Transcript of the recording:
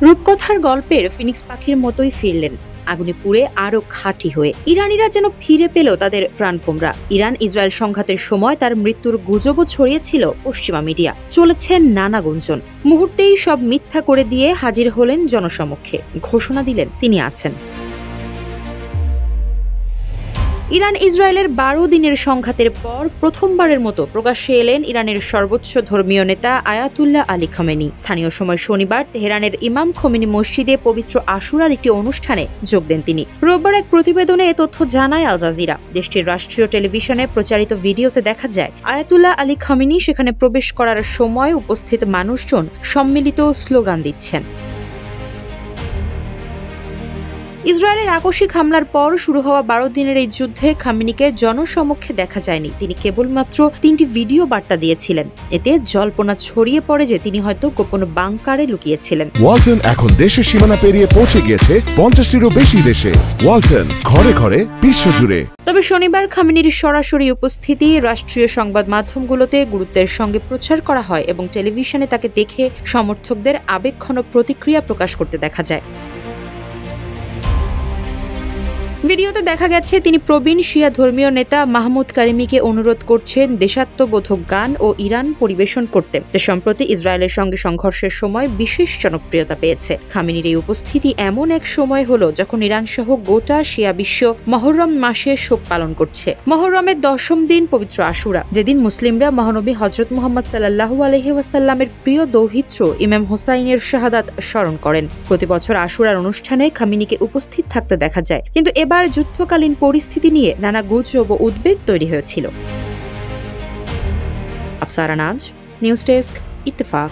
রূপকথার গল্পের ফিনিক্স পাখির মতোই ফিরলেন আগুনে পুড়ে আরো খাঁটি হয়ে। ইরানিরা যেন ফিরে পেল তাদের প্রাণভোমরা। ইরান ইসরায়েল সংঘাতের সময় তার মৃত্যুর গুজবও ছড়িয়েছিল পশ্চিমা মিডিয়া। চলেছে নানা গুঞ্জন। মুহূর্তেই সব মিথ্যা করে দিয়ে হাজির হলেন জনসমক্ষে, ঘোষণা দিলেন তিনি আছেন। ইরান ইসরায়েলের 12 দিনের সংঘাতের পর প্রথমবারের মতো প্রকাশ্যে এলেন ইরানের সর্বোচ্চ ধর্মীয় নেতা আয়াতুল্লাহ আলী খামেনি। স্থানীয় সময় শনিবার তেহরানের ইমাম খোমেনি মসজিদে পবিত্র আশুরার একটি অনুষ্ঠানে যোগ দেন তিনি। রোববার এক প্রতিবেদনে এ তথ্য জানায় আল জাজিরা। দেশটির রাষ্ট্রীয় টেলিভিশনে প্রচারিত ভিডিওতে দেখা যায় আয়াতুল্লাহ আলী খামেনি সেখানে প্রবেশ করার সময় উপস্থিত মানুষজন সম্মিলিত স্লোগান দিচ্ছেন। ইসরায়েলের আকস্মিক হামলার পর শুরু হওয়া 12 দিনের এই যুদ্ধে খামেনিকে জনসমক্ষে দেখা যায়নি। তিনি কেবলমাত্র 3টি ভিডিও বার্তা দিয়েছিলেন। এতে জল্পনা ছড়িয়ে পড়ে যে তিনি হয়তো গোপন বাংকারে লুকিয়েছিলেন। ওয়ালটন এখন দেশের সীমানা পেরিয়ে পৌঁছে গিয়েছে 50টিরও বেশি দেশে। ওয়ালটন, ঘরে ঘরে, বিশ্বজুড়ে। তবে শনিবার খামেনির সরাসরি উপস্থিতি রাষ্ট্রীয় সংবাদ মাধ্যমগুলোতে গুরুত্বের সঙ্গে প্রচার করা হয় এবং টেলিভিশনে তাকে দেখে সমর্থকদের আবেগঘন প্রতিক্রিয়া প্রকাশ করতে দেখা যায়। ভিডিওতে দেখা গেছে তিনি প্রবীণ শিয়া ধর্মীয় নেতা মাহমুদ কারিমিকে অনুরোধ করছেন দেশাত্মবোধক গান ও ইরান পরিবেশন করতে, যা সম্প্রতি ইসরায়েলের সঙ্গে সংঘর্ষের সময় বিশেষ জনপ্রিয়তা পেয়েছে। খামেনির এই উপস্থিতি এমন এক সময় হলো যখন ইরান সহ গোটা শিয়া বিশ্ব মহররম মাসে শোক পালন করছে। মহররমের 10ম দিন পবিত্র আশুরা, যেদিন মুসলিমরা মহানবী হযরত মুহাম্মদ সাল্লাল্লাহু আলাইহি ওয়াসাল্লামের প্রিয় দৌহিত্র ইমাম হোসাইনের শাহাদাত স্মরণ করেন। প্রতি বছর আশুরার অনুষ্ঠানে খামেনিকে উপস্থিত থাকতে দেখা যায়, কিন্তু এবার যুদ্ধকালীন পরিস্থিতি নিয়ে নানা গুজব ও উদ্বেগ তৈরি হয়েছিল। আফসারা নাজ, নিউজ ডেস্ক, ইত্তেফাক।